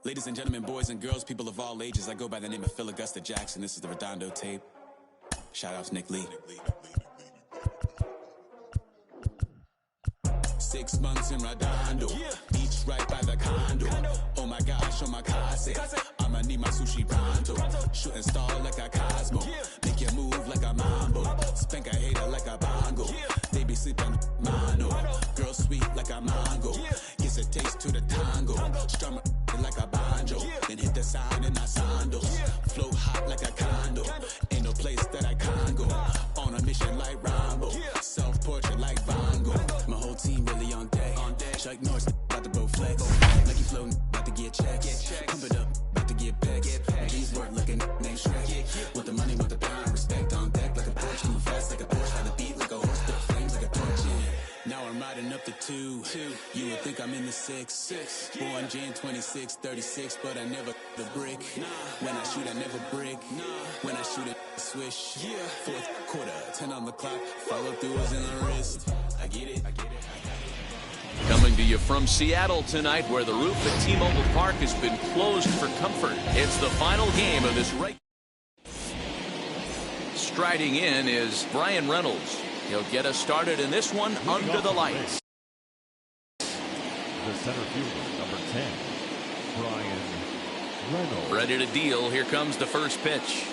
Ladies and gentlemen, boys and girls, people of all ages, I go by the name of Phil Augusta Jackson. This is the Redondo tape. Shout out to Nick Lee. 6 months in Redondo, beach right by the condo. Oh my gosh, oh my casa, I'ma need my sushi pronto. Shooting star like a Cosmo, make you move like a mambo. Spank a hater like a bongo. They be sleeping mano. Girl sweet like a mango. Gives a taste to the tango. Strum like a banjo. Then hit the sound in our sandals. Flow hot like a condo. Ain't no place that I can't go. On a mission like Rambo. Self-portrait like Van Gogh. My whole team really on deck. Chuck Norris about to blow flex. Lucky flow about to get checks. Pump it up, about to get bags. My G's work looking name Shrek. With the money, with the pound, respect on deck like a Porsche. Move fast like a Porsche, by the beat like a horse. Spit flames like a torch. Now I'm riding up the 2. You would think I'm in the 6. Born Jan 26, 36, but I never the brick. When I shoot, I never brick. When I shoot it, swish. Fourth quarter, 10 on the clock. Follow through is in the wrist. I get it. Coming to you from Seattle tonight, where the roof at T-Mobile Park has been closed for comfort. It's the final game of this race. Striding in is Brian Reynolds. He'll get us started in this one under the lights. The center fielder, number 10, Brian Reynolds. Ready to deal. Here comes the first pitch.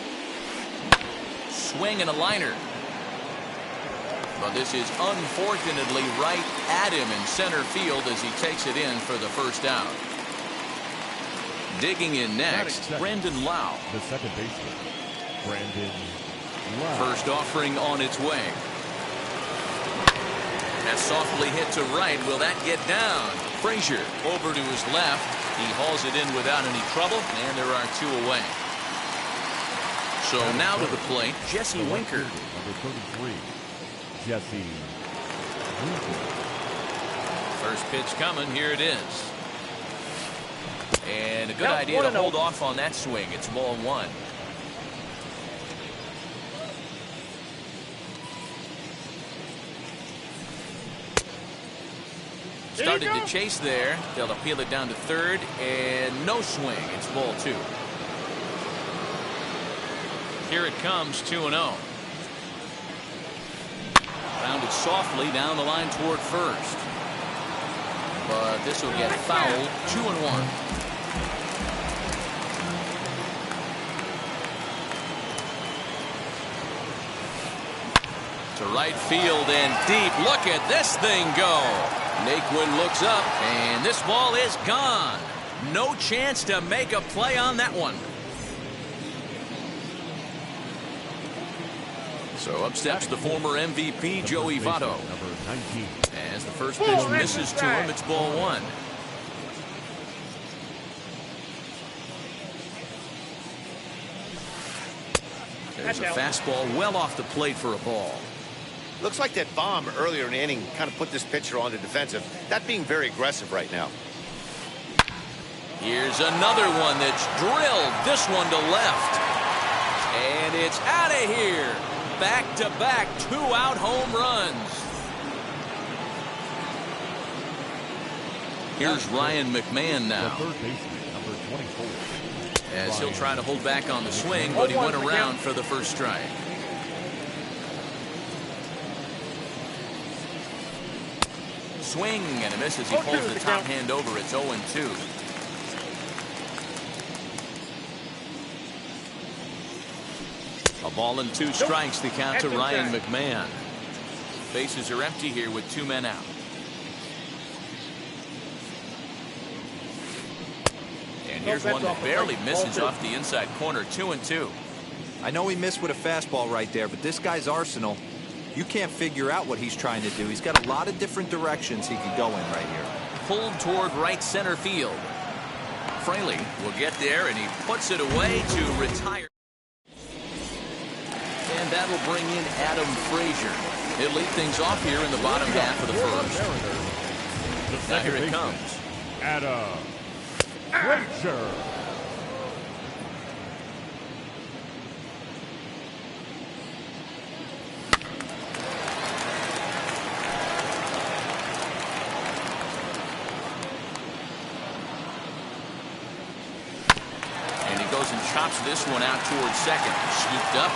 Swing and a liner. But this is unfortunately right at him in center field as he takes it in for the first out. Digging in next, Brandon Lau. The second baseman, Brandon Lau. First offering on its way. That softly hit to right. Will that get down? Frazier over to his left. He hauls it in without any trouble, and there are 2 away. So now to the plate, Jesse Winker. Number 33, Jesse Winker. First pitch coming. Here it is. And a good idea to hold off on that swing. It's ball 1. Started to chase there. They'll appeal it down to third, and no swing. It's ball 2. Here it comes, 2-0. Rounded softly down the line toward first. But this will get fouled. 2-1. To right field and deep. Look at this thing go. Naquin looks up, and this ball is gone. No chance to make a play on that one. So up steps the former MVP, Joey Votto. Number 19. As the first pitch misses to him, it's ball 1. There's a fastball well off the plate for a ball. Looks like that bomb earlier in the inning kind of put this pitcher on the defensive. That being very aggressive right now. Here's another one that's drilled. This one to left. And it's out of here. Back-to-back 2-out home runs. Here's Ryan McMahon now. The third baseman, number 24. As he'll try to hold back on the swing, but he went around for the first strike. Swing and a miss as he pulls the top hand over. It's 0-2. A ball and 2 strikes, the count to Ryan McMahon. Bases are empty here with 2 men out. And here's one that barely misses off the inside corner. 2-2. I know he missed with a fastball right there, but this guy's arsenal, you can't figure out what he's trying to do. He's got a lot of different directions he could go in right here. Pulled toward right center field. Fraley will get there, and he puts it away to retire. And that will bring in Adam Frazier. He'll lead things off here in the bottom half of the first. Now here it comes. Adam Frazier. chops this one out towards second. Scooped up.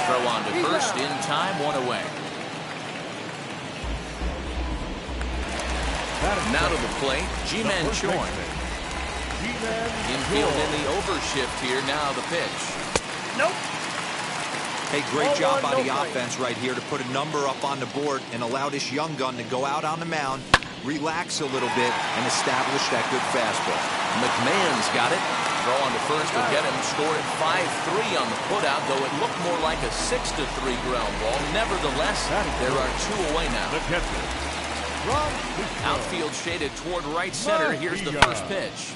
Throw on to first in time, one away. Now to the plate, Ji-Man Choi. Infield in the overshift here, now the pitch. Nope. Hey, great job on the offense right here to put a number up on the board and allow this young gun to go out on the mound, relax a little bit, and establish that good fastball. McMahon's got it. Throw on to first will get him. Scored 5-3 on the putout, though it looked more like a 6-3 ground ball. Nevertheless, there are two away now. Outfield shaded toward right center. Here's the first pitch.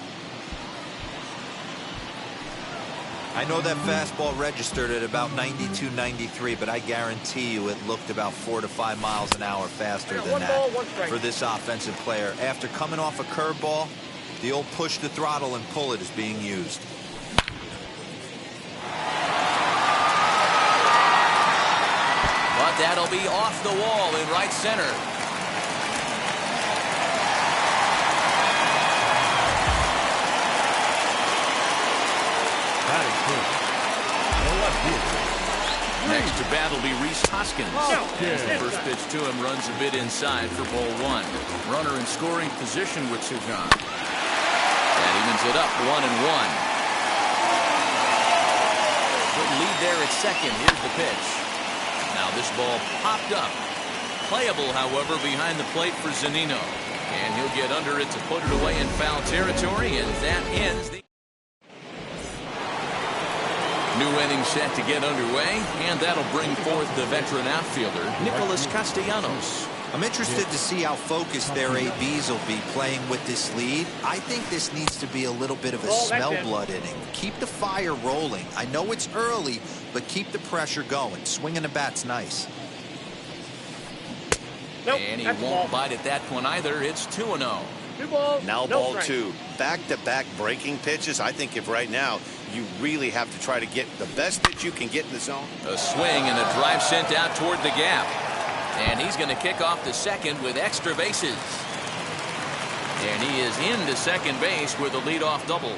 I know that fastball registered at about 92, 93, but I guarantee you it looked about 4 to 5 miles an hour faster than that for this offensive player. After coming off a curveball, the old push the throttle and pull it is being used. But that'll be off the wall in right center. Next to bat will be Rhys Hoskins. As the first pitch to him runs a bit inside for ball one. Runner in scoring position with Sujan. That evens it up 1-1. Good lead there at second. Here's the pitch. Now this ball popped up. Playable, however, behind the plate for Zunino. And he'll get under it to put it away in foul territory, and that ends the new inning set to get underway, and that'll bring forth the veteran outfielder, Nicholas Castellanos. I'm interested to see how focused their ABs will be playing with this lead. I think this needs to be a little bit of a smell blood inning. Keep the fire rolling. I know it's early, but keep the pressure going. Swinging the bat's nice. And he won't bite at that one either. It's 2-0. Now ball two. Back-to-back breaking pitches. I think if right now you really have to try to get the best pitch you can get in the zone. A swing and a drive sent out toward the gap. And he's going to kick off the second with extra bases. And he is into second base with a leadoff double.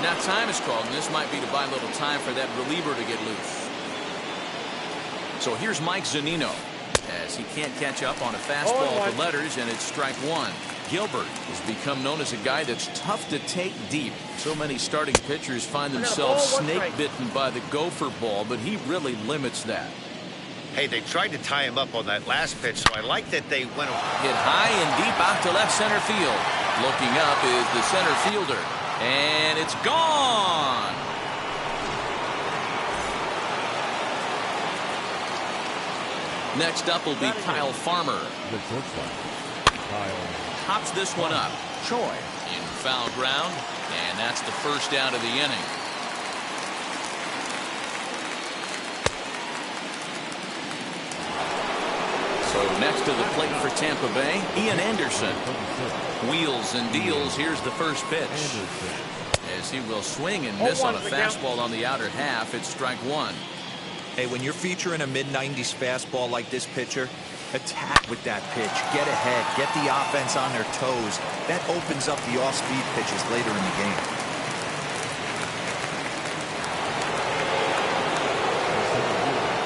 Now time is called, and this might be to buy a little time for that reliever to get loose. So here's Mike Zunino, as he can't catch up on a fastball at the letters, and it's strike one. Gilbert has become known as a guy that's tough to take deep. So many starting pitchers find themselves snake-bitten by the gopher ball, but he really limits that. Hey, they tried to tie him up on that last pitch, so I like that they went hit high and deep out to left center field. Looking up is the center fielder, and it's gone. Next up will be Kyle Farmer. Pops this one up. Choi in foul ground, and that's the first out of the inning. So next to the plate for Tampa Bay, Ian Anderson. Wheels and deals. Here's the first pitch. As he will swing and miss on a fastball on the outer half. It's strike one. Hey, when you're featuring a mid-90s fastball like this pitcher, attack with that pitch. Get ahead. Get the offense on their toes. That opens up the off-speed pitches later in the game.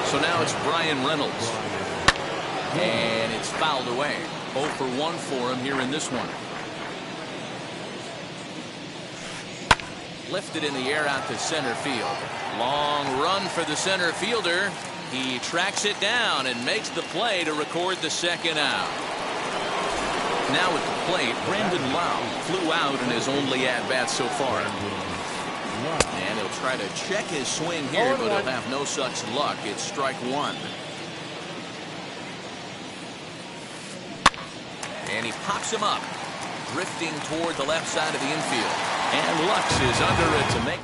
So now it's Brian Reynolds. And it's fouled away. 0 for 1 for him here in this one. Lifted in the air out to center field. Long run for the center fielder. He tracks it down and makes the play to record the second out. Now at the plate, Brandon Lau flew out in his only at-bat so far. And he'll try to check his swing here, but he'll have no such luck. It's strike one. And he pops him up, drifting toward the left side of the infield. And Lux is under it to make.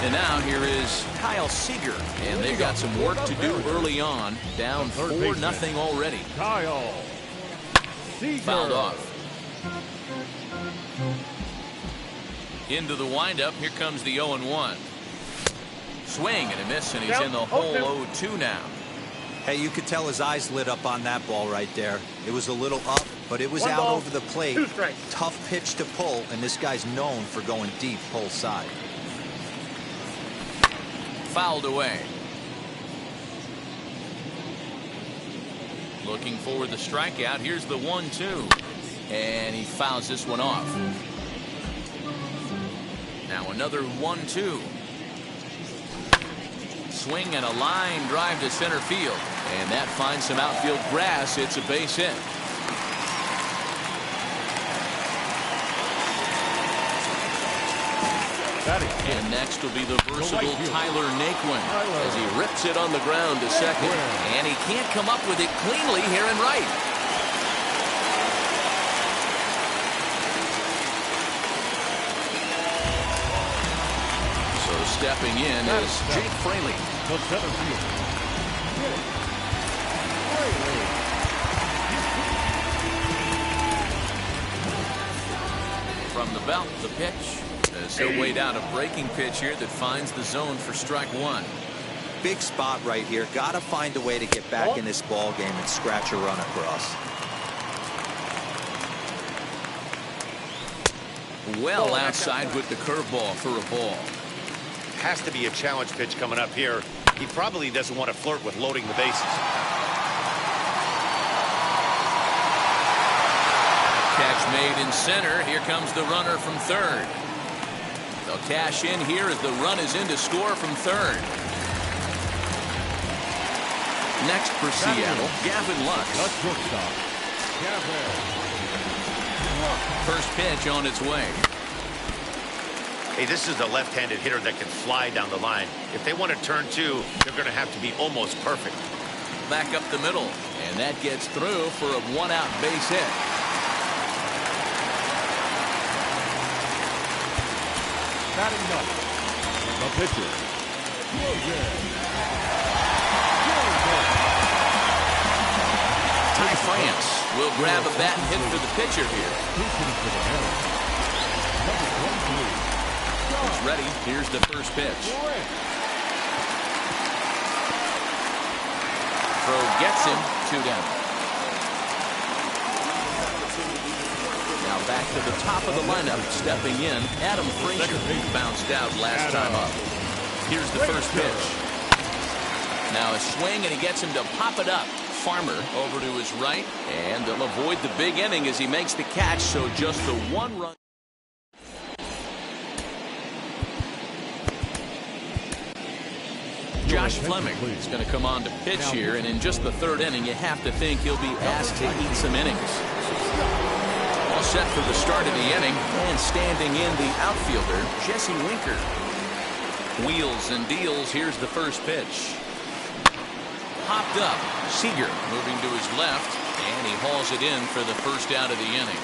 And now here is Kyle Seager, and they've got some work to do early on. Down 4-0 already. Kyle Seager. Fouled off. Into the windup. Here comes the 0-1. Swing and a miss, and he's in the hole 0-2 now. Hey, you could tell his eyes lit up on that ball right there. It was a little up, but it was out over the plate. Tough pitch to pull, and this guy's known for going deep pull side. Fouled away. Looking for the strikeout. Here's the 1-2. And he fouls this one off. Now another 1-2. Swing and a line drive to center field. And that finds some outfield grass. It's a base hit. And next will be the versatile Tyler Naquin as he rips it on the ground to second. And he can't come up with it cleanly here in right. So stepping in is Jake Fraley. From the belt, the pitch. He'll wait out a breaking pitch here that finds the zone for strike one. Big spot right here. Got to find a way to get back in this ball game and scratch a run across. Well outside with the curveball for a ball. Has to be a challenge pitch coming up here. He probably doesn't want to flirt with loading the bases. Catch made in center. Here comes the runner from third. They'll cash in here as the run is in to score from third. Next for Seattle, Gavin Lux. First pitch on its way. Hey, this is a left-handed hitter that can fly down the line. If they want to turn two, they're going to have to be almost perfect. Back up the middle, and that gets through for a one-out base hit. Batting ninth, the pitcher, Ty France will grab a bat and hit for the pitcher here. He's ready. Here's the first pitch. Throw gets him, 2 down. Now back to the top of the lineup, stepping in, Adam Frazier, who bounced out last time up. Here's the first pitch. Now a swing, and he gets him to pop it up. Farmer over to his right, and they'll avoid the big inning as he makes the catch, so just the 1 run. Josh Fleming is going to come on to pitch here, and in just the 3rd inning, you have to think he'll be asked to eat some innings. All set for the start of the inning, and standing in the outfielder, Jesse Winker. Wheels and deals. Here's the first pitch. Popped up. Seager moving to his left, and he hauls it in for the first out of the inning.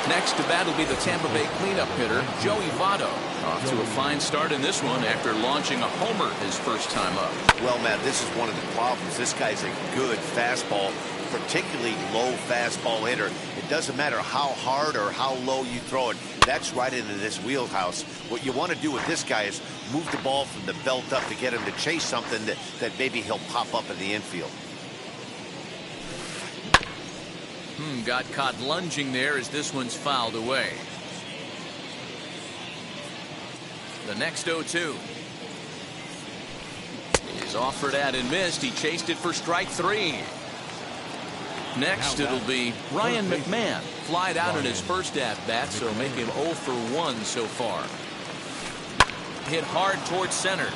Next to bat will be the Tampa Bay cleanup hitter, Joey Votto. Off to a fine start in this one after launching a homer his first time up. Well, Matt, this is one of the problems. This guy's a good fastball, particularly low fastball hitter. It doesn't matter how hard or how low you throw it. That's right into this wheelhouse. What you want to do with this guy is move the ball from the belt up to get him to chase something that maybe he'll pop up in the infield. Got caught lunging there as this one's fouled away. The next 0-2 is offered at and missed. He chased it for strike 3. Next it'll be Ryan McMahon. Flied out in his first at-bat, so make him 0 for 1 so far. Hit hard towards center.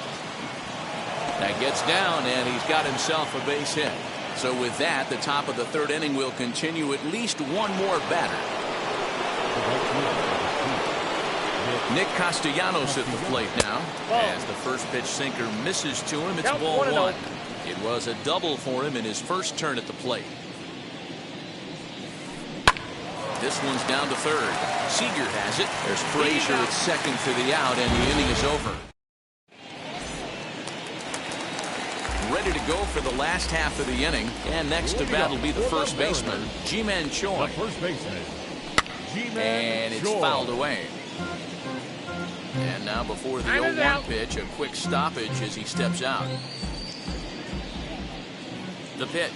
That gets down, and he's got himself a base hit. So with that, the top of the 3rd inning will continue at least one more batter. Nick Castellanos at the plate now. As the first pitch sinker misses to him, it's ball 1. It was a double for him in his first turn at the plate. This one's down to 3rd. Seager has it. There's Frazier at second for the out, and the inning is over. Ready to go for the last half of the inning, and next to bat will be the first baseman, Ji-Man Choi. And it's fouled away. And now before the 0-1 pitch, a quick stoppage as he steps out. The pitch.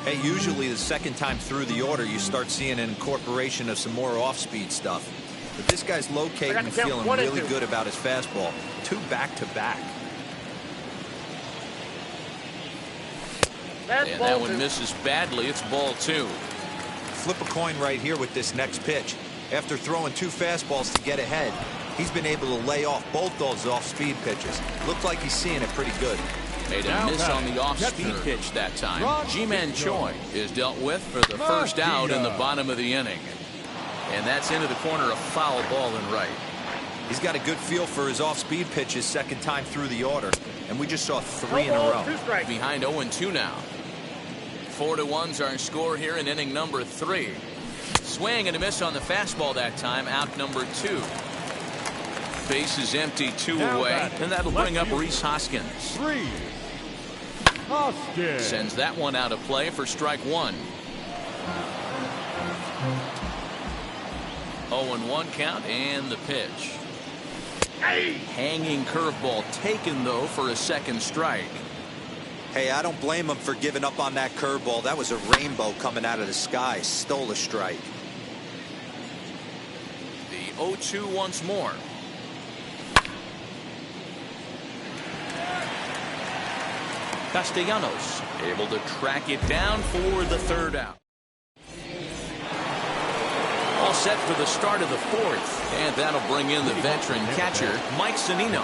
Hey, usually the second time through the order, you start seeing an incorporation of some more off-speed stuff. But this guy's locating and feeling really good about his fastball. 2 back-to-back. And that one misses badly. It's ball 2. Flip a coin right here with this next pitch. After throwing 2 fastballs to get ahead, he's been able to lay off both those off-speed pitches. Looks like he's seeing it pretty good. Made a miss on the off-speed pitch that time. Ji-Man Choi is dealt with for the first out in the bottom of the inning. And that's into the corner, a foul ball in right. He's got a good feel for his off-speed pitches second time through the order. And we just saw 3 in a row. Behind 0-2 now. 4-1's our score here in inning number 3. Swing and a miss on the fastball that time. Out number 2. Base is empty, 2 away. And that'll bring up Rhys Hoskins. Sends that one out of play for strike 1. 0-1 count and the pitch. Hanging curveball taken though for a second strike. Hey, I don't blame him for giving up on that curveball. That was a rainbow coming out of the sky. Stole a strike. The 0-2 once more. Castellanos able to track it down for the 3rd out. All set for the start of the 4th, and that'll bring in the veteran catcher Mike Zunino.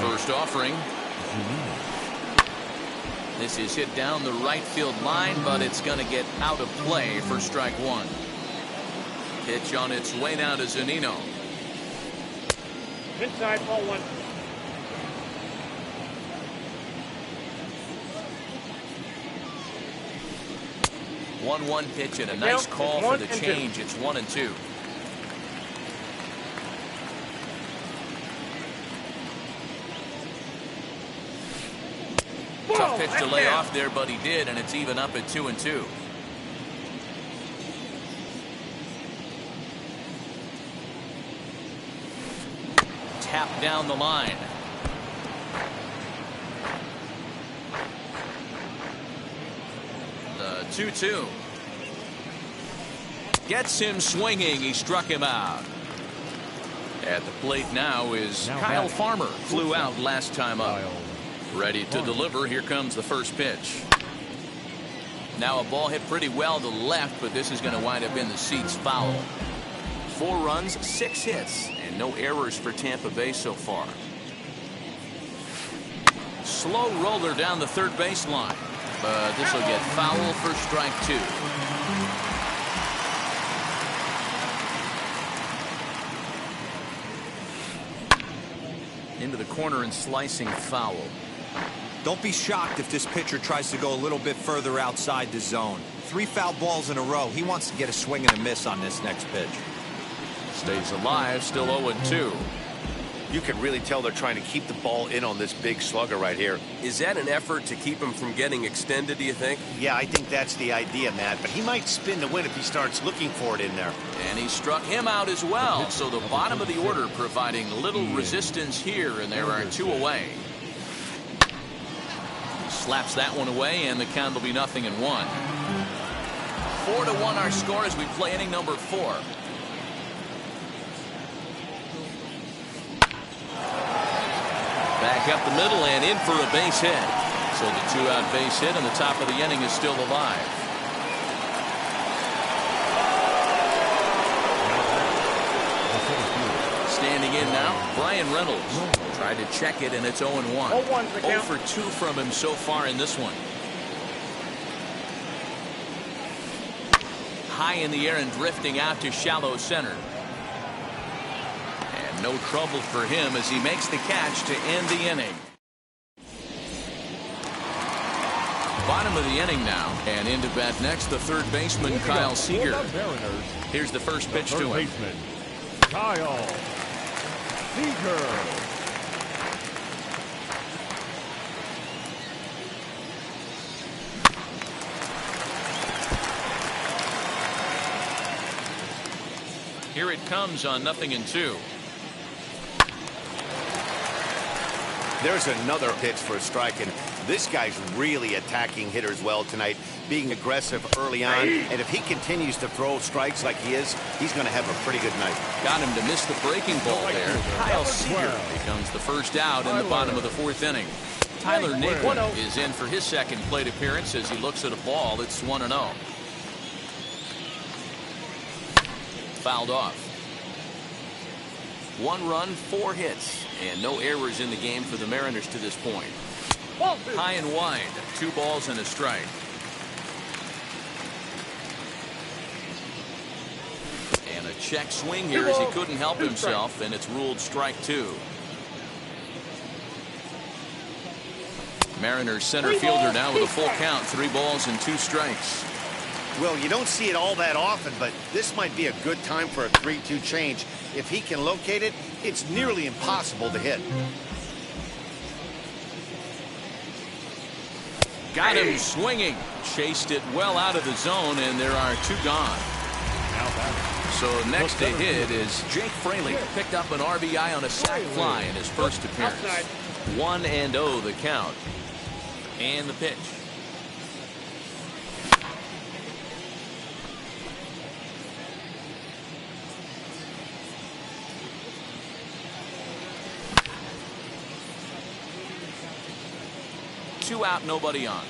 First offering. This is hit down the right field line, but it's going to get out of play for strike 1. Pitch on its way now to Zunino. Inside, ball 1. 1-1 pitch and a nice call for the change. It's 1-2. Tough pitch to lay off there, but he did, and it's even up at 2-2. Tap down the line. The 2-2. Gets him swinging. He struck him out. At the plate now is Kyle Farmer. Flew out last time up. Ready to deliver. Here comes the first pitch. Now a ball hit pretty well to left, but this is going to wind up in the seats foul. 4 runs, 6 hits, and no errors for Tampa Bay so far. Slow roller down the third baseline, but this will get foul for strike 2. Into the corner and slicing foul. Don't be shocked if this pitcher tries to go a little bit further outside the zone. 3 foul balls in a row. He wants to get a swing and a miss on this next pitch. Stays alive, still 0-2. You can really tell they're trying to keep the ball in on this big slugger right here. Is that an effort to keep him from getting extended, do you think? Yeah, I think that's the idea, Matt. But he might spin the win if he starts looking for it in there. And he struck him out as well. So the bottom of the order providing little resistance here, and there are 2 away. Slaps that one away, and the count will be 0-1. 4-1 our score as we play inning number 4. Back up the middle and in for a base hit. So the 2-out base hit, and the top of the inning is still alive. Standing in now, Brian Reynolds. Tried to check it, and it's 0-1. 0 for 2 from him so far in this one. High in the air and drifting out to shallow center. And no trouble for him as he makes the catch to end the inning. Bottom of the inning now, and into bat next, the third baseman, Kyle Seager. Here's the first pitch to him. Kyle Seager. Here it comes on 0-2. There's another pitch for a strike, and this guy's really attacking hitters well tonight, being aggressive early on. And if he continues to throw strikes like he is, he's going to have a pretty good night. Got him to miss the breaking ball there. Kyle Seager becomes the first out in the bottom of the 4th inning. Tyler Naquin is in for his second plate appearance as he looks at a ball that's 1-0. Fouled off. 1 run, 4 hits, and no errors in the game for the Mariners to this point. High and wide, 2 balls and a strike. And a check swing here as he couldn't help himself, and it's ruled strike 2. Mariners center fielder now with a full count, 3 balls and 2 strikes. Well, you don't see it all that often, but this might be a good time for a 3-2 change. If he can locate it, it's nearly impossible to hit. Got him swinging. Chased it well out of the zone, and there are 2 gone. So next to hit is Jake Fraley. Picked up an RBI on a sac fly in his first appearance. 1-0 the count. And the pitch. Two out, nobody on.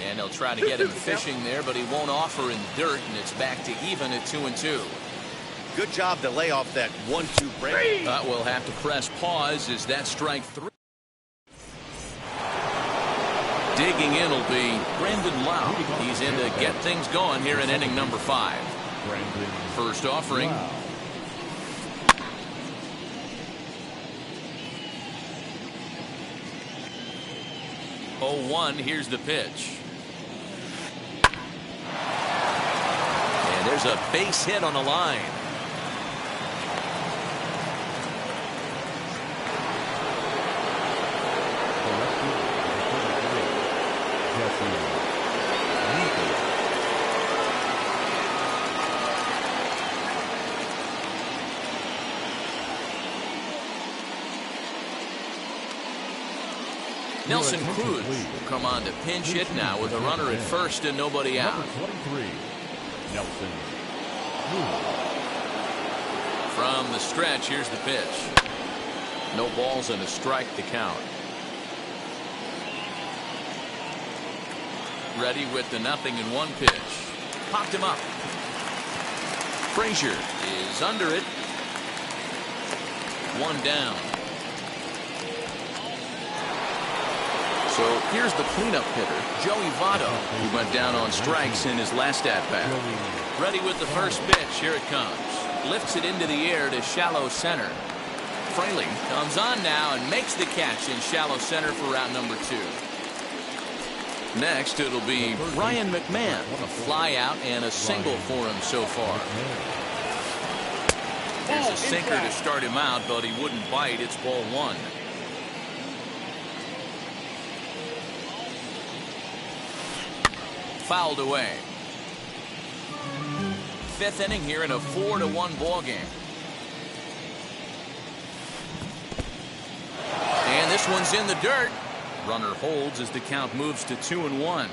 And they'll try to get him fishing there, but he won't offer in the dirt, and it's back to even at 2-2. Good job to lay off that 1-2 break. We'll have to press pause as that strike 3. Digging in will be Brendan Lau. He's in to get things going here in inning number 5. First offering. 0-1, here's the pitch. And there's a base hit on the line. Nelson Cruz will come on to pinch hit now with a runner at first and nobody out. Nelson. From the stretch, here's the pitch. No balls and a strike to count. Ready with the 0-1 pitch. Popped him up. Frazier is under it. 1 down. So here's the cleanup hitter, Joey Votto, who went down on strikes in his last at-bat. Ready with the first pitch. Here it comes. Lifts it into the air to shallow center. Fraley comes on now and makes the catch in shallow center for round number 2. Next, it'll be Ryan McMahon. A fly out and a single for him so far. There's a sinker to start him out, but he wouldn't bite. It's ball 1. Fouled away. 5th inning here in a 4-1 ball game. And this one's in the dirt. Runner holds as the count moves to 2-1.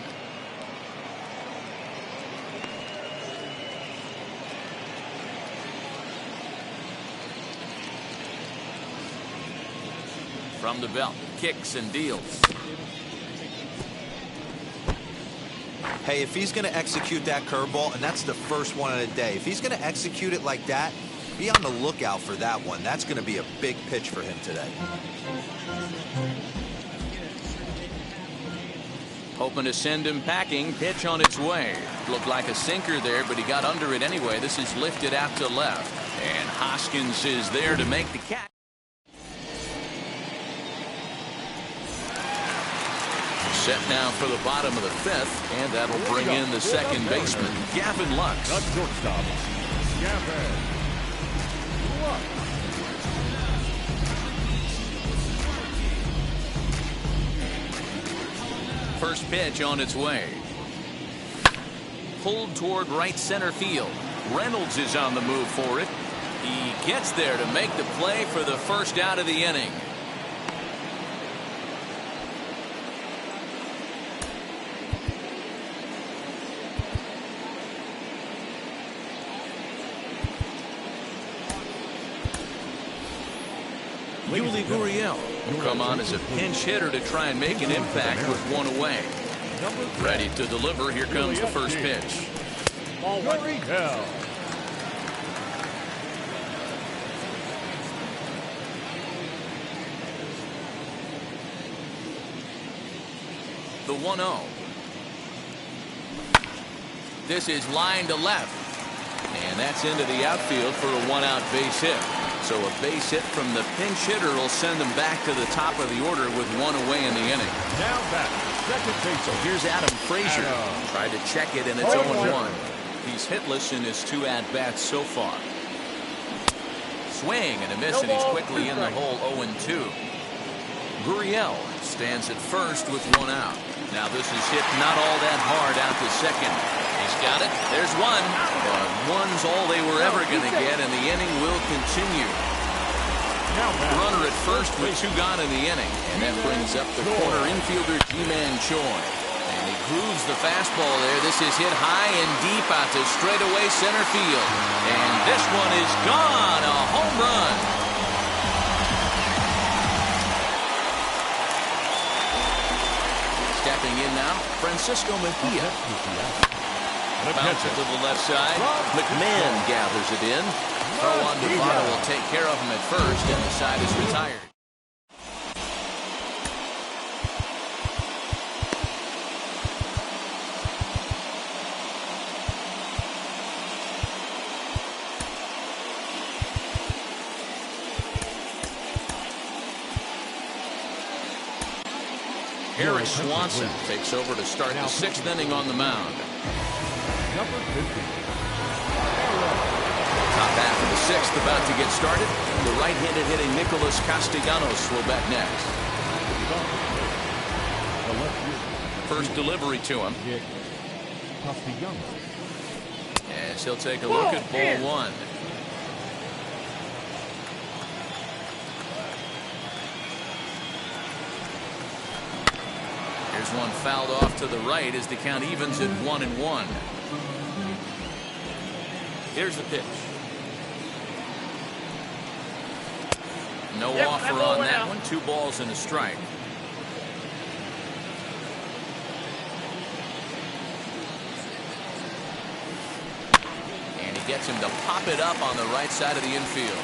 From the belt, kicks and deals. Hey, if he's going to execute that curveball, and that's the first one of the day, if he's going to execute it like that, be on the lookout for that one. That's going to be a big pitch for him today. Hoping to send him packing. Pitch on its way. Looked like a sinker there, but he got under it anyway. This is lifted out to left. And Hoskins is there to make the catch. Set now for the bottom of the 5th, and that'll bring in the second baseman, Gavin Lux. The shortstop, Gavin Lux. First pitch on its way. Pulled toward right center field. Reynolds is on the move for it. He gets there to make the play for the first out of the inning. Yuli Gurriel will come on as a pinch hitter to try and make an impact with one away. Ready to deliver. Here comes the first pitch. Gurriel. The 1-0. This is line to left. And that's into the outfield for a one-out base hit. So a base hit from the pinch hitter will send them back to the top of the order with one away in the inning. Now back, second base. So here's Adam Frazier. Tried to check it, and it's 0-1. He's hitless in his 2 at-bats so far. Swing and a miss, and he's quickly in the hole 0-2. Gurriel stands at first with 1 out. Now this is hit not all that hard out to second. He's got it. There's one. But one's all they were ever going to get, and the inning will continue. Runner at first with 2 gone in the inning. And that brings up the corner infielder, Ji-Man Choi. And he grooves the fastball there. This is hit high and deep out to straightaway center field. And this one is gone. A home run. Stepping in now, Francisco Mejia. Bounce it to the left side. McMahon gathers it in. Juan Devano will take care of him at first, and the side is retired. Eric Swanson takes over to start the 6th inning on the mound. Number 50. Top half of the 6th about to get started. The right-handed hitting Nicholas Castellanos will bat next. First delivery to him. As he'll take a look at ball 1. Here's one fouled off to the right as the count evens at 1-1. Here's the pitch. No offer on that one. 2 balls and a strike. And he gets him to pop it up on the right side of the infield.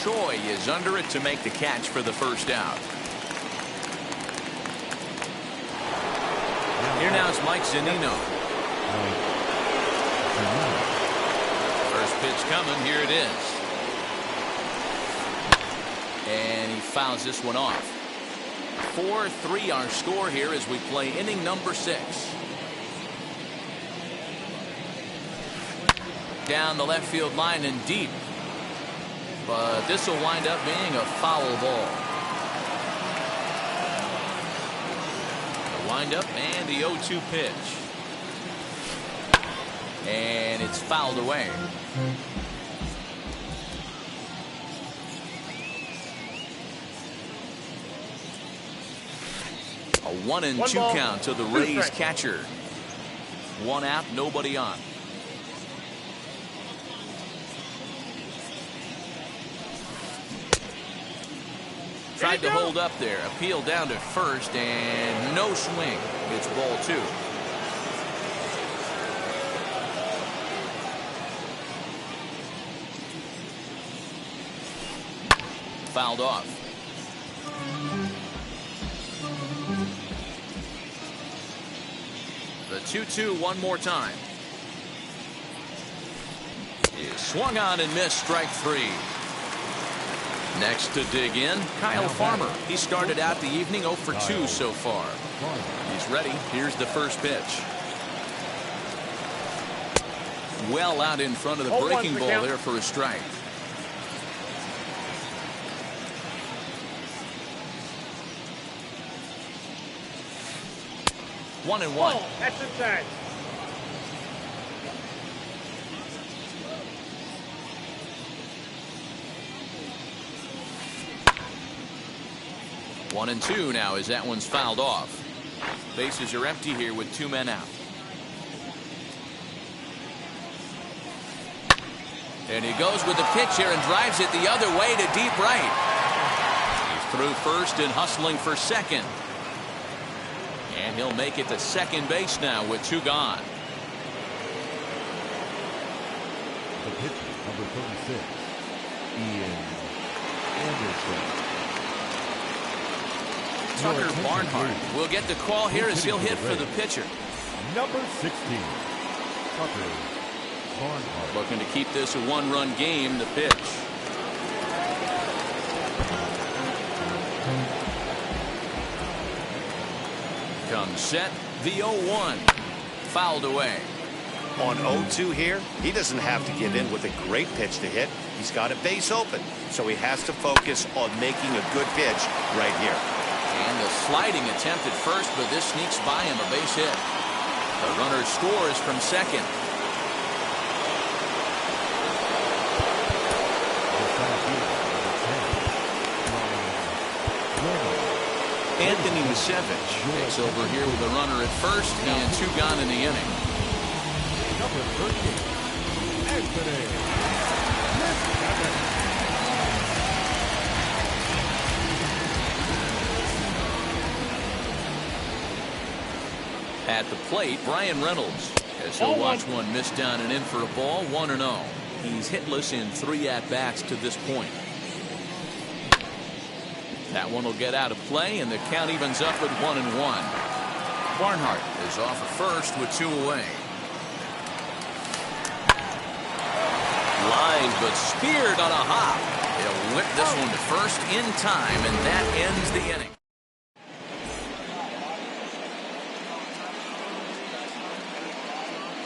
Choi is under it to make the catch for the first out. Here now is Mike Zunino. First pitch coming. Here it is. And he fouls this one off. 4-3 our score here as we play inning number 6. Down the left field line and deep. But this will wind up being a foul ball. The windup and the 0-2 pitch. And it's fouled away. A 1-2 count to the Rays catcher. 1 out, nobody on. Tried to hold up there. Appeal down to first and no swing. It's ball 2. Fouled off. The 2-2 one more time. Is swung on and missed, strike 3. Next to dig in, Kyle Farmer. He started out the evening 0 for 2 so far. He's ready. Here's the first pitch. Well out in front of the breaking ball there for a strike. One and one. That's inside. 1-2 now as that one's fouled off. Bases are empty here with 2 men out. And he goes with the pitch here and drives it the other way to deep right. He's through first and hustling for second. And he'll make it to second base now with 2 gone. The pitcher, number 36, Ian Anderson. Tucker Barnhart will get the call here as he'll hit for the pitcher. Number 16, Tucker Barnhart. Looking to keep this a 1-run game. The pitch. Comes set. The 0-1. Fouled away. On 0-2 here, he doesn't have to give in with a great pitch to hit. He's got a base open, so he has to focus on making a good pitch right here. And the sliding attempt at first, but this sneaks by him, a base hit. The runner scores from second. Anthony Musevich takes over here with a runner at first and 2 gone in the inning. Number 13, Anthony Musevich. At the plate, Brian Reynolds, as he'll watch one miss down and in for a ball. 1-0. He's hitless in 3 at-bats to this point. That one will get out of play, and the count evens up at 1-1. Barnhart is off at first with 2 away. Line, but speared on a hop. He'll whip this one to first in time, and that ends the inning.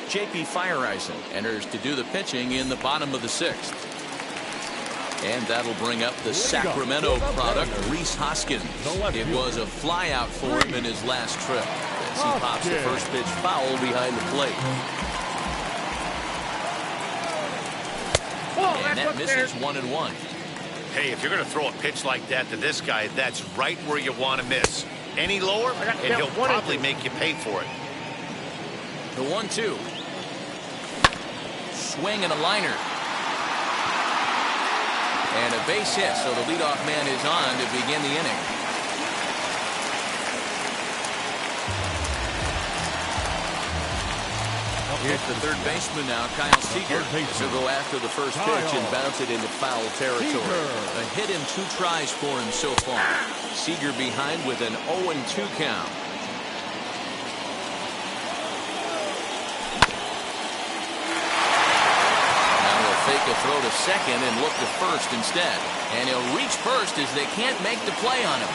J.P. Fireisen enters to do the pitching in the bottom of the 6th. And that'll bring up the Sacramento product, Rhys Hoskins. It was a flyout for him in his last trip as he pops the first pitch foul behind the plate. And that misses 1-1. Hey, if you're going to throw a pitch like that to this guy, that's right where you want to miss. Any lower, and he'll probably make you pay for it. The 1-2. Swing and a liner. And a base hit, so the leadoff man is on to begin the inning. Here's the third baseman now, Kyle Seager. He'll go after the first pitch and bounce it into foul territory. A hit in 2 tries for him so far. Seager behind with an 0-2 count. Fake a throw to second and look to first instead. And he'll reach first as they can't make the play on him.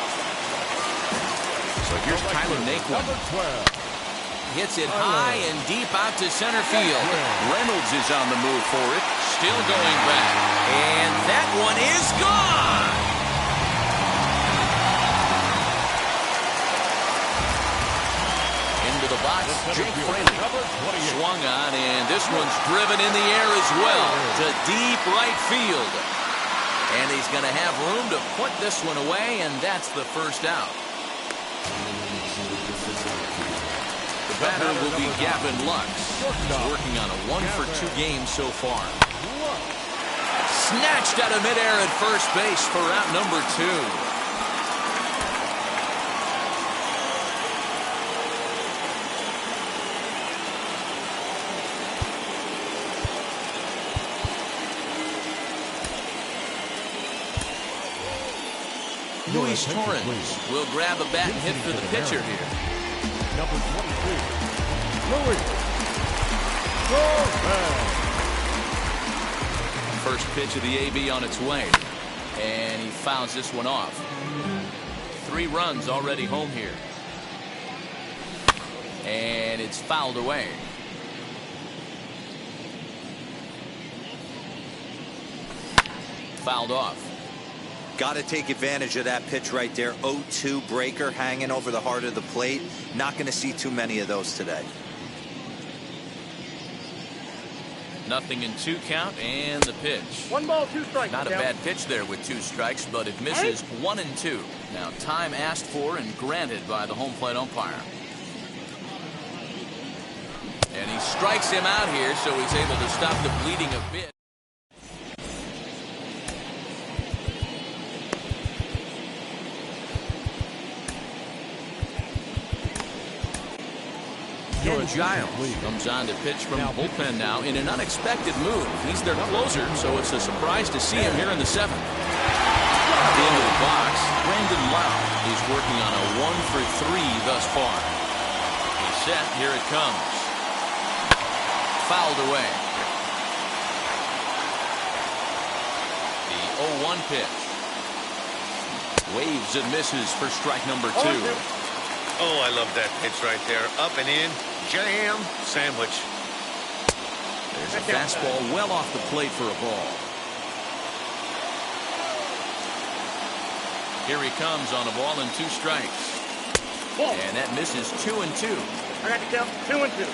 So here's Tyler Naquin. Hits it high and deep out to center field. Reynolds is on the move for it. Still going back. And that one is gone. Into the box, Jake Fraley. Swung on, and this one's driven in the air as well to deep right field. And he's going to have room to put this one away, and that's the first out. The batter will be Gavin Lux. He's working on a 1-for-2 game so far. Snatched out of midair at first base for out number 2. Luis Torrens will grab a bat and hit for the pitcher here. Number 22, Luis Torrens. First pitch of the AB on its way. And he fouls this one off. 3 runs already home here. And it's fouled away. Fouled off. Got to take advantage of that pitch right there. 0-2 breaker hanging over the heart of the plate. Not going to see too many of those today. 0-2 count, and the pitch. 1 ball, 2 strikes. Not a bad pitch there with 2 strikes, but it misses 1-2. Now time asked for and granted by the home plate umpire. And he strikes him out here, so he's able to stop the bleeding a bit. Ken Giles comes on to pitch from the bullpen now in an unexpected move. He's their closer, so it's a surprise to see him here in the 7th. At the end of the box, Brandon Lau is working on a 1-for-3 thus far. He's set. Here it comes. Fouled away. The 0-1 pitch. Waves and misses for strike number 2. Oh, I love that pitch right there. Up and in. Jam. Sandwich. There's a fastball well off the plate for a ball. Here he comes on a ball and 2 strikes. And that misses 2-2. I got to count 2-2.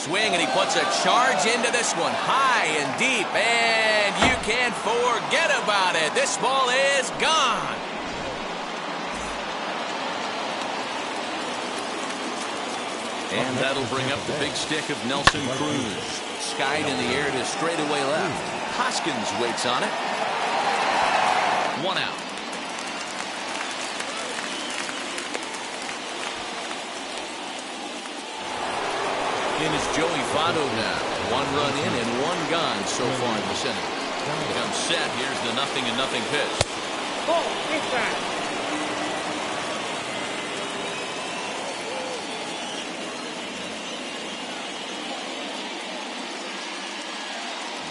Swing, and he puts a charge into this one, high and deep, and you can't forget about it. This ball is gone. And that'll bring up the big stick of Nelson Cruz. Skied in the air to straightaway left. Hoskins waits on it. 1 out. In is Joey Votto now. 1 run in and 1 gone so far in this inning. Comes set. Here's the 0-0 pitch. Ball, inside.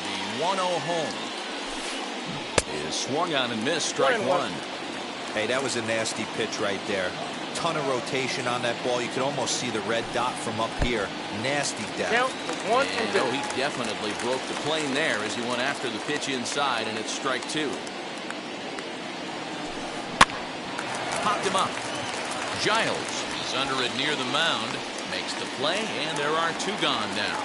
The 1-0 home is swung on and missed. Strike 1. Hey, that was a nasty pitch right there. Ton of rotation on that ball. You could almost see the red dot from up here. Nasty death. Count 1 and 2. He definitely broke the plane there as he went after the pitch inside, and it's strike 2. Popped him up. Giles is under it near the mound. Makes the play, and there are 2 gone now.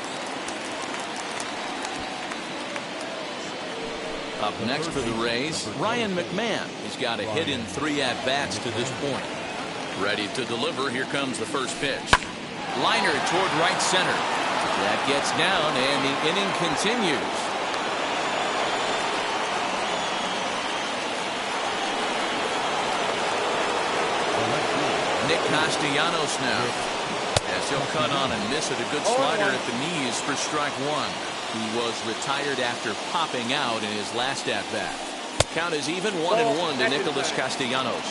Up next for the Rays, Ryan McMahon. He's got a hit in 3 at-bats to this point. Ready to deliver. Here comes the first pitch. Liner toward right center. That gets down, and the inning continues. Nick Castellanos now, as he'll cut on and miss it. A good slider at the knees for strike 1. He was retired after popping out in his last at-bat. Count is even 1-1 to Nicholas Castellanos.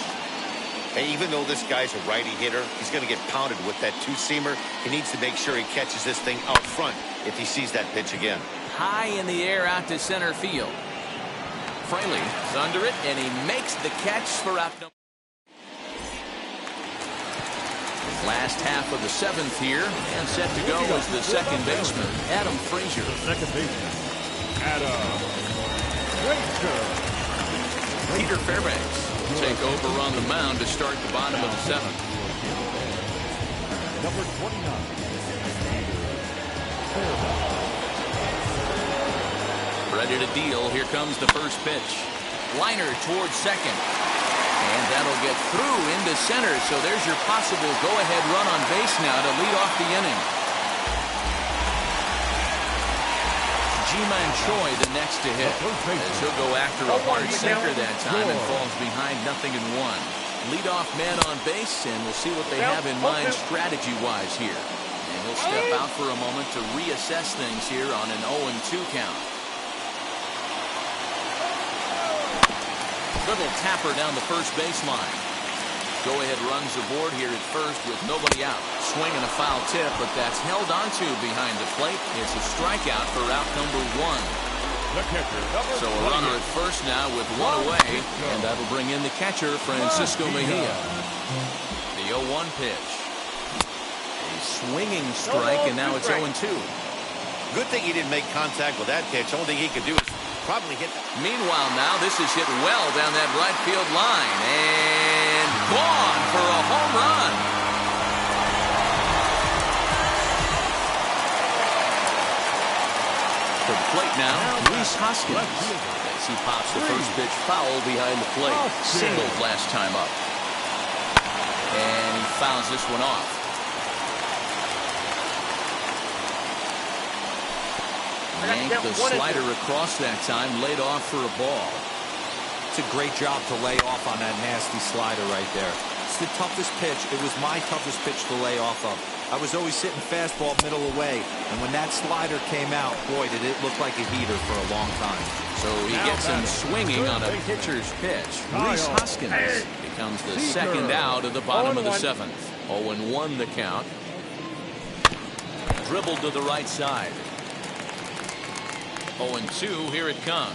Hey, even though this guy's a righty hitter, he's going to get pounded with that 2-seamer. He needs to make sure he catches this thing out front if he sees that pitch again. High in the air out to center field. Fraley is under it, and he makes the catch for out number. Last half of the 7th here, and set to go is the second baseman, Adam Frazier. Second baseman, Adam Frazier. Peter Fairbanks will take over on the mound to start the bottom of the 7th. Number 29. Ready to deal. Here comes the first pitch. Liner towards second. And that'll get through into center. So there's your possible go-ahead run on base now to lead off the inning. Ji-Man Choi the next to hit, as he'll go after a hard sinker that time and falls behind 0-1. Leadoff man on base, and we'll see what they have in mind strategy-wise here. And he'll step out for a moment to reassess things here on an 0-2 count. Little tapper down the first baseline. Go-ahead runs aboard here at first with nobody out. Swing and a foul tip, but that's held onto behind the plate. It's a strikeout for out number 1. So a runner at first now with 1 away, and that'll bring in the catcher, Francisco Mejia. The 0-1 pitch. A swinging strike, and now it's 0-2. Good thing he didn't make contact with that pitch. Only thing he could do is probably hit that. Meanwhile, now this is hit well down that right field line, and gone for a home run. the plate now, Rhys Hoskins. As he pops the first pitch foul behind the plate. Singled last time up. And he fouls this one off. Yanked the slider across that time, laid off for a ball. It's a great job to lay off on that nasty slider right there. It's the toughest pitch. It was my toughest pitch to lay off of. I was always sitting fastball middle away, and when that slider came out, boy, did it look like a heater for a long time. So he gets him swinging on a pitcher's pitch. Rhys Hoskins becomes the second out of the bottom of the seventh. 0-1 the count. Dribbled to the right side. 0-2, here it comes.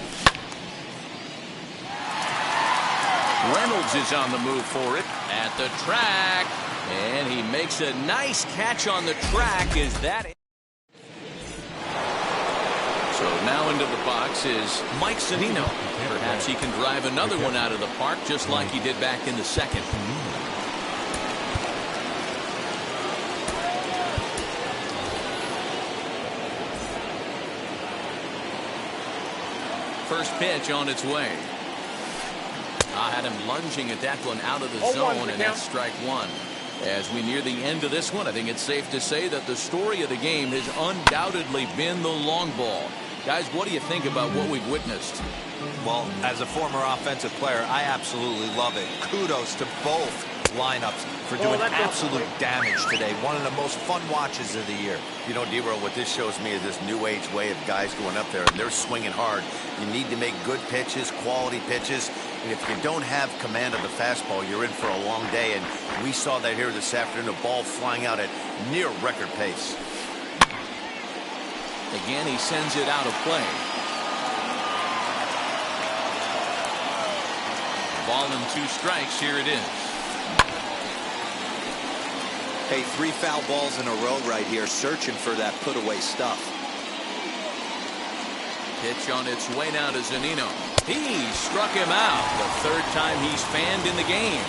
Reynolds is on the move for it at the track. And he makes a nice catch on the track. Is that it? So now into the box is Mike Zunino. Perhaps he can drive another one out of the park just like he did back in the second. First pitch on its way. I had him lunging at that one out of the zone, and that's strike one. As we near the end of this one, I think it's safe to say that the story of the game has undoubtedly been the long ball. Guys, what do you think about what we've witnessed? Well, as a former offensive player, I absolutely love it. Kudos to both lineups for doing absolute damage today. One of the most fun watches of the year. You know, D-Roll, what this shows me is this new age way of guys going up there, and they're swinging hard. You need to make good pitches, quality pitches, and if you don't have command of the fastball, you're in for a long day, and we saw that here this afternoon, a ball flying out at near record pace. Again, he sends it out of play. Ball and 2 strikes, here it is. Hey, 3 foul balls in a row right here, searching for that put-away stuff. Pitch on its way now to Zunino. He struck him out. The third time he's fanned in the game.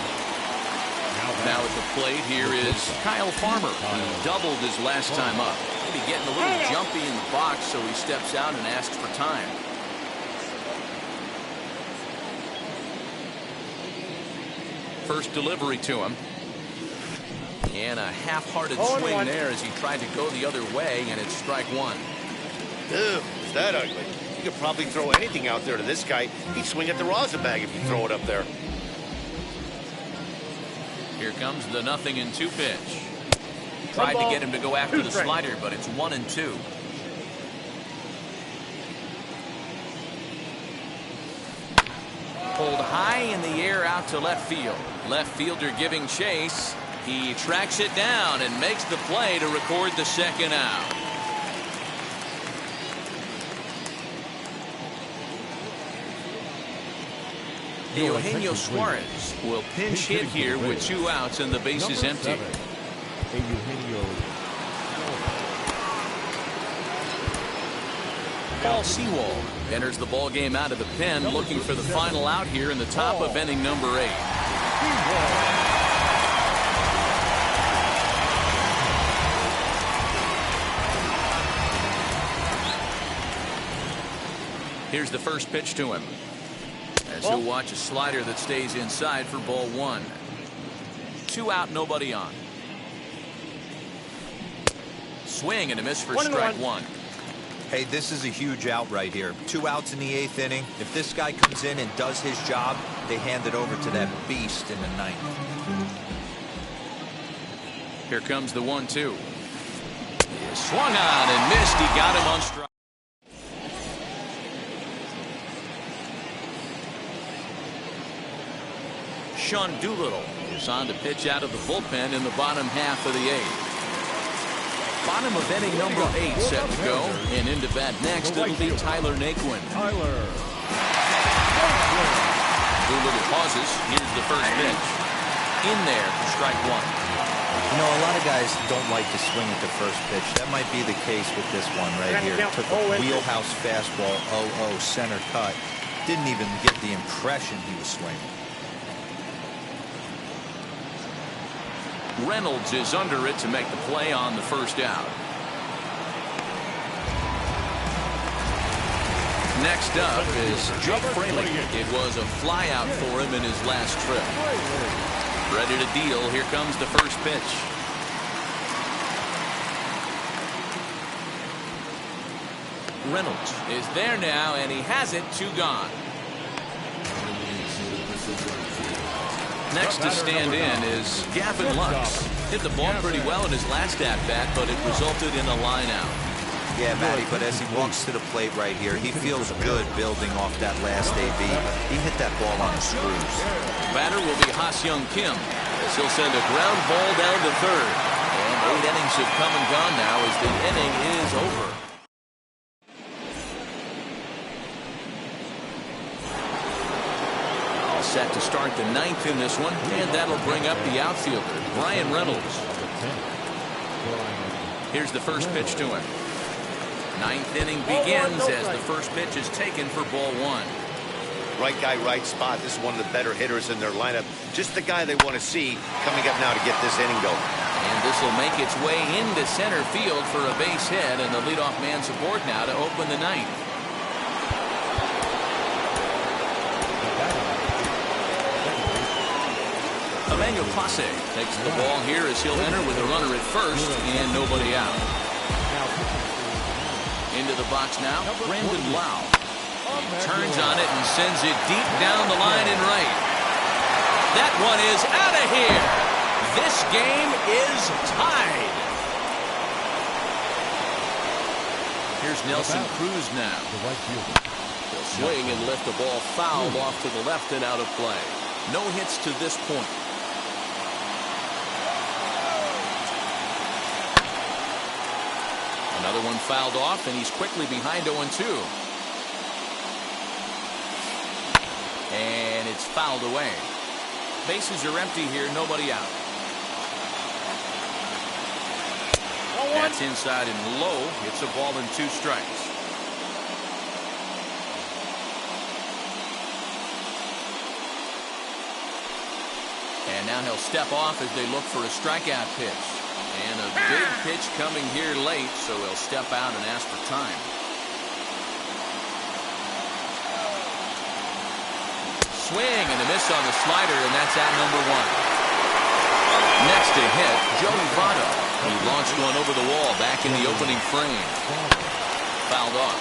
Now at the plate, here is Kyle Farmer. He doubled his last time up. Maybe getting a little jumpy in the box, so he steps out and asks for time. First delivery to him. And a half-hearted swing there as he tried to go the other way, and it's strike one. Ew, is that ugly? You could probably throw anything out there to this guy. He'd swing at the rosin bag if you throw it up there. Here comes the 0-2 pitch. Tried to get him to go after the slider, but it's 1-2. Pulled high in the air out to left field. Left fielder giving chase. He tracks it down and makes the play to record the second out. Eugenio Suarez will pinch hit here with 2 outs and the base is empty. Paul Sewald enters the ball game out of the pen, looking for the final out here in the top of inning number 8. Here's the first pitch to him. As he'll watch a slider that stays inside for ball 1. 2 out, nobody on. Swing and a miss for strike 1. Hey, this is a huge out right here. 2 outs in the 8th inning. If this guy comes in and does his job, they hand it over to that beast in the 9th. Here comes the 1-2. Swung on and missed. He got him on strike. Sean Doolittle is on to pitch out of the bullpen in the bottom half of the 8th. Bottom of inning number 8 set to go, and into bat next it'll be Tyler Naquin. Doolittle pauses. Here's the first pitch. In there for strike 1. You know, a lot of guys don't like to swing at the first pitch. That might be the case with this one right here. Took a wheelhouse fastball, 0-0 center cut. Didn't even get the impression he was swinging. Reynolds is under it to make the play on the first out. Next up is Jake Fraley. It was a flyout for him in his last trip. Ready to deal. Here comes the first pitch. Reynolds is there now, and he has it. 2 gone. Next to stand in is Gavin Lux. Hit the ball pretty well in his last at-bat, but it resulted in a line-out. Yeah, Matty, but as he walks to the plate right here, he feels good building off that last AB. He hit that ball on the screws. Batter will be Ha-Seong Kim, as he'll send a ground ball down to third. And 8 innings have come and gone now as the inning is over. All set to start the 9th in this one, and that'll bring up the outfielder, Brian Reynolds. Here's the first pitch to him. 9th inning begins as the first pitch is taken for ball 1. Right guy, right spot. This is one of the better hitters in their lineup. Just the guy they want to see coming up now to get this inning going. And this will make its way into center field for a base hit, and the leadoff man's aboard now to open the 9th. Emmanuel Clase takes the ball here as he'll enter with a runner at first and nobody out. Into the box now, Brandon Lau. He turns on it and sends it deep down the line and right. That one is out of here. This game is tied. Here's Nelson Cruz now. He'll swing and lift the ball foul off to the left and out of play. No hits to this point. Another one fouled off, and he's quickly behind 0-2. And it's fouled away. Bases are empty here, nobody out. That's inside and low. It's a ball and 2 strikes. And now he'll step off as they look for a strikeout pitch. And a big pitch coming here late, so he'll step out and ask for time. Swing and a miss on the slider, and that's at number 1. Next to hit, Joey Votto. He launched one over the wall back in the opening frame. Fouled off.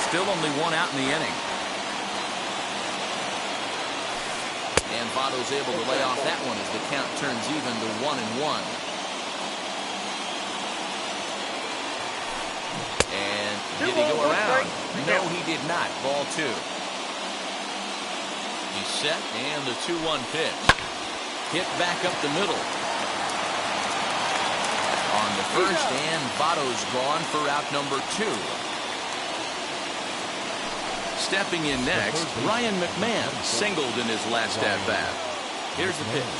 Still only 1 out in the inning. And Votto's able to lay off that one as the count turns even to 1-1. And did he go around? No, he did not. Ball 2. He's set, and the 2-1 pitch. Hit back up the middle. On the first, and Votto's gone for out number 2. Stepping in next, Ryan McMahon singled in his last at-bat. Here's the pitch.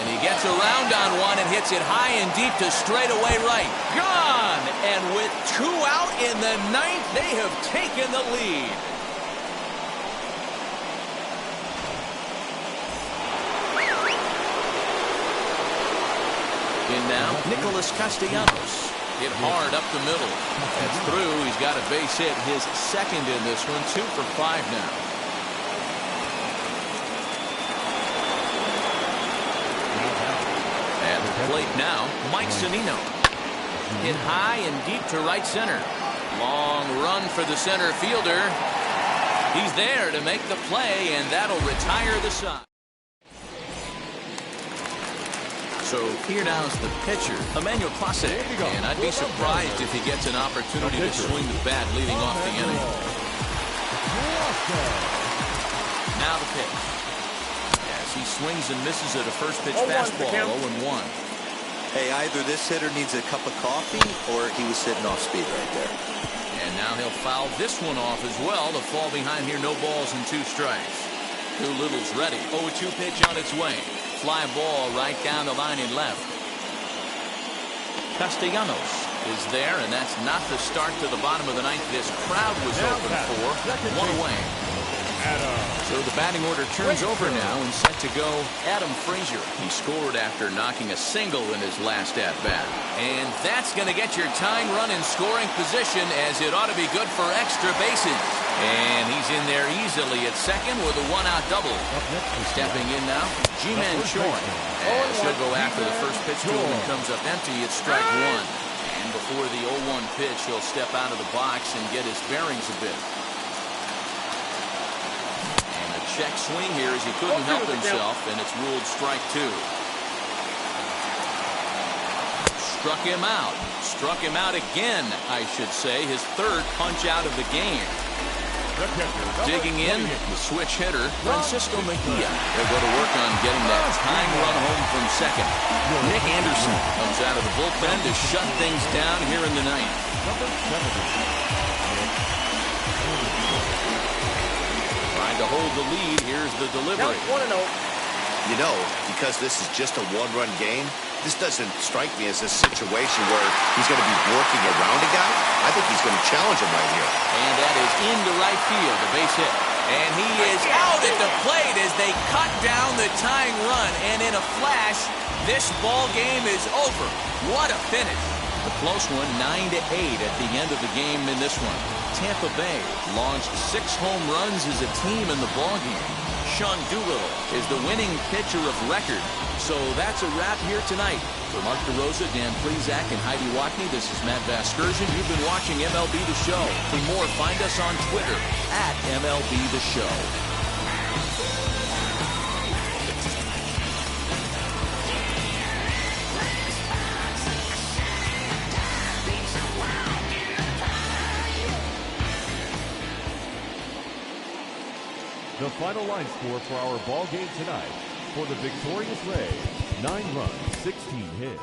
And he gets around on one and hits it high and deep to straightaway right. Gone! And with 2 out in the 9th, they have taken the lead. In now, Nicholas Castellanos. Hit hard up the middle. That's through. He's got a base hit. His second in this one. 2 for 5 now. At the plate now, Mike Zunino. Hit high and deep to right center. Long run for the center fielder. He's there to make the play, and that'll retire the side. So here now is the pitcher, Emmanuel Clase. And I'd be surprised if he gets an opportunity to swing the bat leading off the inning. Now the pitch. As he swings and misses at a first pitch fastball, 0-1. Hey, either this hitter needs a cup of coffee or he was sitting off speed right there. And now he'll foul this one off as well to fall behind here. No balls and 2 strikes. Doolittle's ready. 0-2 pitch on its way. Fly ball right down the line and left. Castellanos is there, and that's not the start to the bottom of the 9th. This crowd was open for. 1 away. So the batting order turns over now and set to go Adam Frazier. He scored after knocking a single in his last at-bat. And that's going to get your tying run in scoring position, as it ought to be good for extra bases. And he's in there easily at second with a one-out double. Stepping in now, G-Man Choi. As he'll go after the first pitch to him and comes up empty, it's strike one. And before the 0-1 pitch, he'll step out of the box and get his bearings a bit. Check swing here as he couldn't help himself, and it's ruled strike two. Struck him out. Struck him out again, I should say. His third punch out of the game. Digging in, the switch hitter, Francisco Mejia. They'll go to work on getting that tying run home from second. Nick Anderson comes out of the bullpen to shut things down here in the ninth. To hold the lead, here's the delivery. You know, because this is just a one-run game, this doesn't strike me as a situation where he's going to be working around a guy. I think he's going to challenge him right here. And that is into right field, a base hit. And he is out at the plate as they cut down the tying run. And in a flash, this ball game is over. What a finish. A close one, 9-8 at the end of the game in this one. Tampa Bay launched 6 home runs as a team in the ballgame. Sean Doolittle is the winning pitcher of record. So that's a wrap here tonight. For Mark DeRosa, Dan Plezak, and Heidi Watney, this is Matt Vasgersian. You've been watching MLB The Show. For more, find us on Twitter at MLB The Show. The final line score for our ball game tonight. For the victorious Rays, 9 runs, 16 hits.